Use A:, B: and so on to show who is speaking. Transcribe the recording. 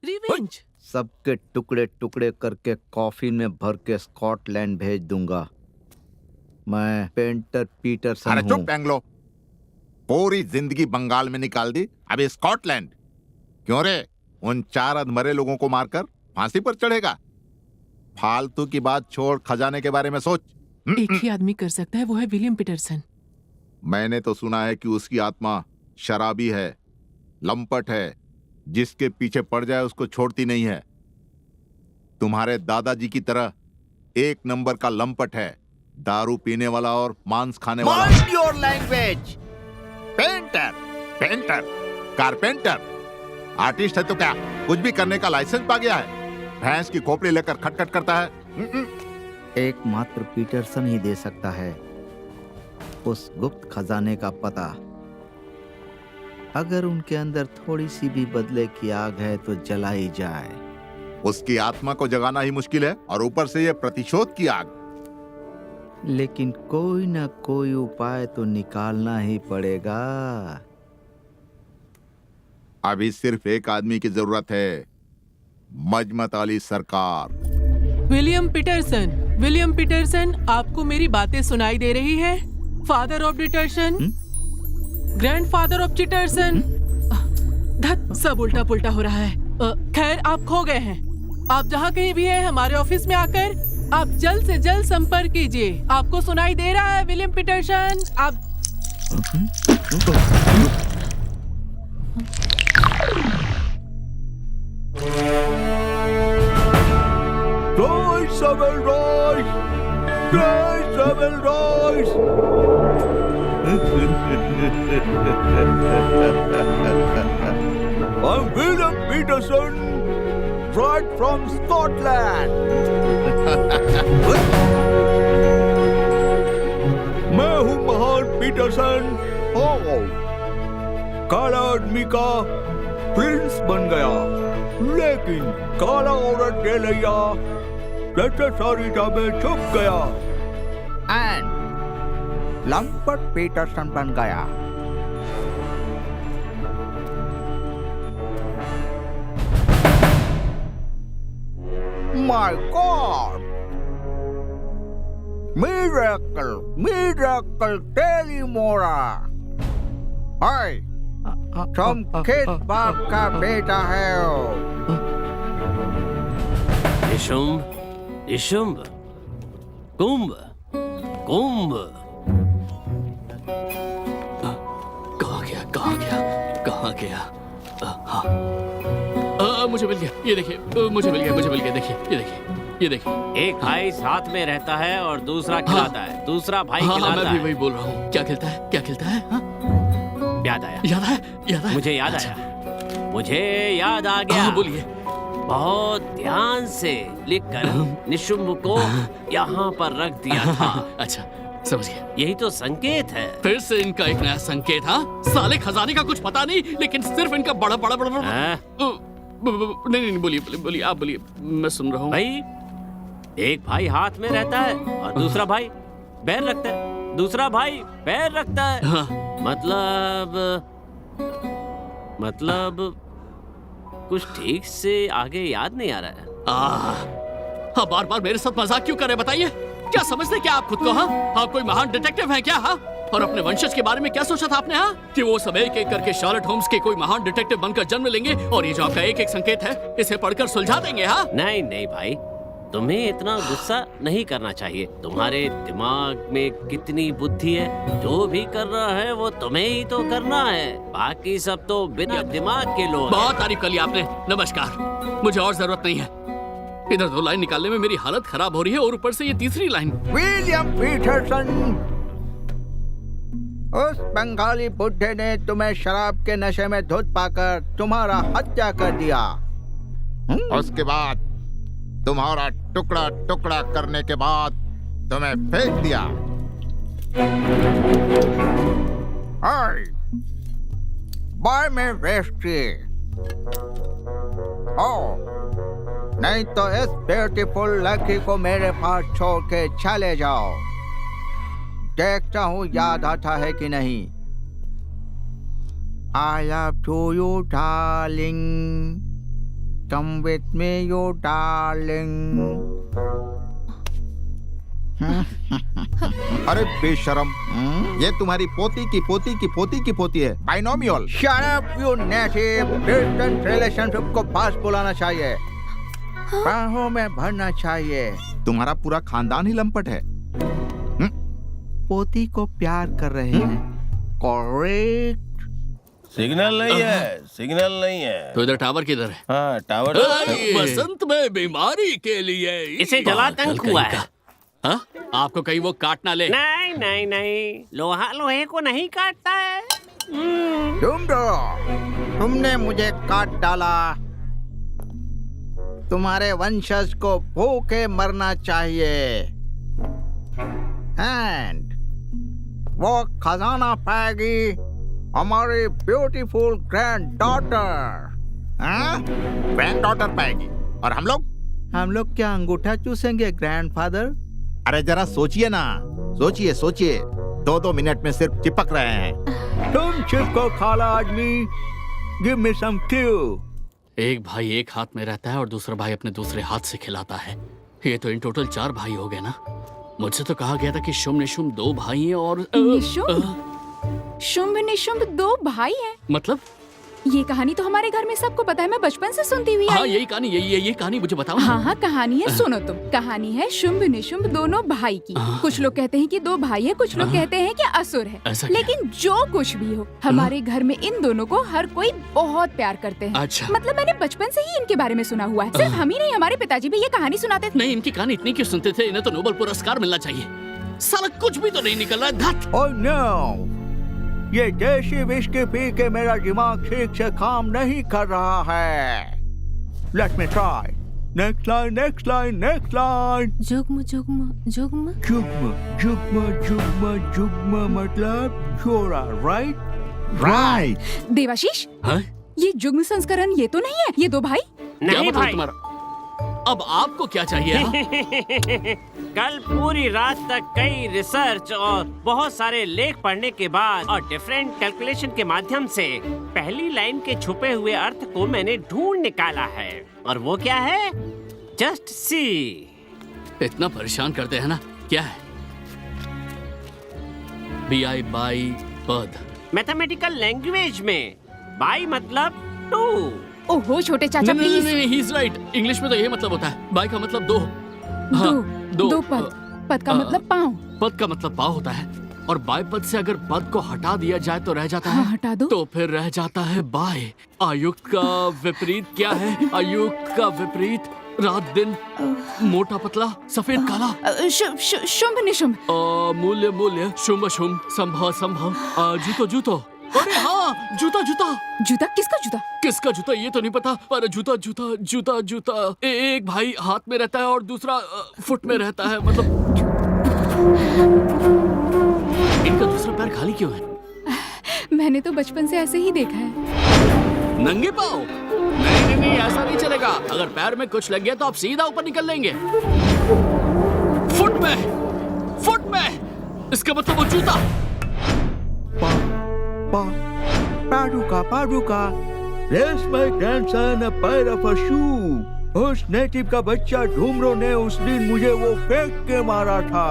A: Revenge.
B: सबके टुकड़े टुकड़े करके कॉफिन में भर के स्कॉटलैंड भेज दूंगा। मैं पेंटर पीटरसन
C: अरे
B: हूँ।
C: चुप बैंगलो, पूरी जिंदगी बंगाल में निकाल दी, अभी स्कॉटलैंड क्यों रे? उन 4 अधमरे लोगों को मारकर फांसी पर चढ़ेगा? फालतू की बात छोड़, खजाने के बारे में सोच।
A: एक ही आदमी कर सकता है, वो है विलियम पीटरसन।
C: मैंने तो सुना है कि उसकी आत्मा शराबी है, लंपट है, जिसके पीछे पड़ जाए उसको छोड़ती नहीं है। तुम्हारे दादाजी की तरह एक नंबर का लंपट है, दारू पीने वाला और मांस खाने वाला।
B: Mind your language.
C: Painter, painter, carpenter, artist है तो क्या कुछ भी करने का लाइसेंस पा गया है? भैंस की खोपड़ी लेकर खटखट करता है।
B: एकमात्र पीटरसन ही दे सकता है उस गुप्त खजाने का पता। अगर उनके अंदर थोड़ी सी भी बदले की आग है तो जलाई जाए।
C: उसकी आत्मा को जगाना ही मुश्किल है और ऊपर से ये प्रतिशोध की आग।
B: लेकिन कोई ना कोई उपाय तो निकालना ही पड़ेगा।
C: अभी सिर्फ एक आदमी की जरूरत है, मजमत अली सरकार।
A: विलियम पीटरसन, आपको मेरी बातें सुनाई दे रही है? Father of Ditterson, grandfather of Chitterson. धत, सब उल्टा पुल्टा हो रहा है। खैर, आप खो गए हैं। आप जहाँ कहीं भी हैं, हमारे ऑफिस में आकर आप जल्द से जल्द संपर्क कीजिए। आपको सुनाई दे रहा है विलियम पीटरसन? आप
B: I'm William Peterson, right from Scotland. मैं हूँ महान पीटरसन। काला आदमी का प्रिंस बन गया, लेकिन काला औरत ले लिया, सरिता में छुप गया एंड लंपट पीटरसन बन गया। My God! Miracle, Telimora! हाय, तुम किस बाप का बेटा है?
D: निशुंभ, कुंभ। कहाँ गया? हाँ, मुझे मिल गया। ये देखिए, मुझे मिल गया। देखिए, ये देखिए।
E: एक भाई साथ में रहता है और दूसरा खिलाता है, दूसरा भाई खिलाता
D: मैं
E: है।
D: भी वही बोल रहा हूँ। क्या खिलता है? हाँ?
E: याद आया। मुझे याद आ गया।
D: हाँ, बोलिए।
E: बहुत ध्यान से लिखकर निशुंभ को यहाँ पर रख दिया था।
D: अच्छा, समझ गया।
E: यही तो संकेत है।
D: फिर से इनका एक नया संकेत। हाँ, साले खजाने का कुछ पता नहीं, लेकिन सिर्फ इनका बड़ा। नहीं, बोलिए, आप बोलिए, मैं सुन रहा हूँ।
E: भाई, एक भाई हाथ में रहता है और दूसरा भाई पैर रखता है।
D: हाँ।
E: मतलब कुछ ठीक से आगे याद नहीं आ रहा है।
D: हाँ, बार मेरे साथ मजाक क्यों कर रहे बताइए? क्या समझते क्या आप खुद को? हाँ, आप कोई महान डिटेक्टिव हैं क्या? हाँ, और अपने वंशज के बारे में क्या सोचा था आपने? हाँ, कि वो सब एक एक करके शार्लट होम्स के कोई महान डिटेक्टिव बनकर जन्म लेंगे और ये जो आपका एक एक संकेत है, इसे पढ़कर सुलझा देंगे। हाँ,
E: नहीं भाई, तुम्हें इतना गुस्सा नहीं करना चाहिए। तुम्हारे दिमाग में कितनी बुद्धि है, जो भी कर रहा है वो तुम्हें ही तो करना है, बाकी सब तो बिना दिमाग के लोग।
D: बहुत तारीफ कर ली आपने, नमस्कार। मुझे और जरूरत नहीं है। इधर 2 लाइन निकालने में मेरी हालत खराब हो रही है और ऊपर से ये तीसरी लाइन।
B: विलियम पीटरसन, उस बंगाली बुड्ढे ने तुम्हें शराब के नशे में धुत पाकर तुम्हारा हत्या कर दिया।
C: उसके बाद तुम्हारा टुकड़ा टुकड़ा करने के बाद तुम्हें फेंक दिया।
B: बाय में वेस्टी। नहीं तो इस ब्यूटीफुल लड़की को मेरे पास छोड़ के चले जाओ। देखता हूँ याद आता है कि नहीं। I love to you, darling. come with me, you darling.
C: अरे बेशरम, ये तुम्हारी पोती की पोती की पोती की पोती है, binomial.
B: Shut up, you native. Distant relationship को पास बुलाना चाहिए, बाहों में भरना चाहिए।
C: तुम्हारा पूरा खानदान ही लंपट है।
B: पोती को प्यार कर रहे हैं, करेक्ट?
F: सिग्नल नहीं है, सिग्नल नहीं है।
D: तो इधर टावर किधर है?
F: हाँ, टावर
D: बसंत में बीमारी के लिए
E: इसे जलातंक हुआ है।
D: हाँ? आपको कहीं वो काट ना ले।
E: नहीं नहीं नहीं, लोहा लोहे को नहीं काटता है।
B: तुमने मुझे काट डाला। तुम्हारे वंशज को भूखे मरना चाहिए। एंड वो खजाना पाएगी हमारी beautiful grand daughter.
C: Grand daughter पाएगी और हम लोग
B: क्या अंगूठा चूसेंगे ग्रैंडफादर?
C: अरे जरा सोचिए ना, सोचिए सोचिए, 2-2 मिनट में सिर्फ चिपक रहे हैं।
B: तुम चिपको खाला आदमी। गिव मी सम क्लू।
D: एक भाई एक हाथ में रहता है और दूसरा भाई अपने दूसरे हाथ से खिलाता है। ये तो इन टोटल 4 भाई हो गए ना। मुझसे तो कहा गया था कि शुंभ निशुंभ 2 भाई हैं और
G: शुंभ निशुंभ 2 भाई हैं।
D: मतलब
G: ये कहानी तो हमारे घर में सबको पता है, मैं बचपन से सुनती हुई
D: हाँ
G: आई।
D: यही कहानी, ये कहानी मुझे बताओ।
G: हाँ, कहानी है, सुनो तुम। कहानी है शुंभ निशुंभ दोनों भाई की। कुछ लोग कहते हैं कि 2 भाई है, कुछ लोग कहते हैं कि असुर है।
D: ऐसा क्या?
G: लेकिन जो कुछ भी हो, हमारे घर में इन दोनों को हर कोई बहुत प्यार करते हैं।
D: अच्छा।
G: मतलब मैंने बचपन से ही इनके बारे में सुना हुआ है। सिर्फ हम ही नहीं, हमारे पिताजी भी ये कहानी सुनाते थे।
D: नहीं, इनकी कहानी इतनी क्यों सुनते थे? इन्हें तो नोबेल पुरस्कार मिलना चाहिए। साला कुछ भी तो नहीं निकल रहा है। धत।
B: ओह नो, ये देशी विस्की पी के मेरा दिमाग ठीक से काम नहीं कर रहा है। Let me try. Next line, next line, next line.
G: जुग्म जुग्म जुग्म
B: जुग्म जुग्म जुग्म जुग्म मतलब छोरा, राइट?
C: राइट।
G: देवाशीष,
D: हाँ?
G: ये जुग्म संस्करण ये तो नहीं है, ये 2 भाई।
D: क्या
E: नहीं
D: मतलब
E: भाई,
D: तुम्हारा? अब आपको क्या चाहिए? हाँ?
E: कल पूरी रात तक कई रिसर्च और बहुत सारे लेख पढ़ने के बाद और डिफरेंट कैलकुलेशन के माध्यम से पहली लाइन के छुपे हुए अर्थ को मैंने ढूंढ निकाला है। और वो क्या है? Just see.
D: इतना परेशान करते हैं ना। क्या है? BI बाई पद।
E: मैथमेटिकल लैंग्वेज में बाई मतलब 2।
G: ओहो छोटे चाचा
D: नहीं,
G: प्लीज।
D: नहीं, ही इज राइट। इंग्लिश में तो यही मतलब होता है। बाई का मतलब 2।
G: दो पद। पद का मतलब पाँव।
D: पद का मतलब पाँव होता है। और बाय पद से अगर पद को हटा दिया जाए तो रह जाता है।
G: हाँ, हटा दो।
D: तो फिर रह जाता है बाय। आयुक्त का विपरीत क्या है? आयुक्त का विपरीत रात दिन, मोटा पतला, सफेद काला।
G: शुंभ निशुंभ।
D: मूल्य मूल्य, शुंभ शुंभ, संभव संभव, जूतो जूतो। अरे हाँ, जूता जूता।
G: जूता? किसका जूता?
D: किसका जूता ये तो नहीं पता, पर जूता जूता जूता जूता। एक भाई हाथ में रहता है और दूसरा फुट में रहता है। मतलब इनका दूसरा पैर खाली क्यों है?
G: मैंने तो बचपन से ऐसे ही देखा है।
D: नंगे पाँव? नहीं नहीं नहीं, ऐसा नहीं चलेगा। अगर पैर में कुछ लग गया तो आप सीधा ऊपर निकल लेंगे। फुट में इसका मतलब वो जूता।
B: पाडुका। There's my grandson a pair of a shoe. उस नेटिव का बच्चा ढूमरों ने उस दिन मुझे वो फेंक के मारा था।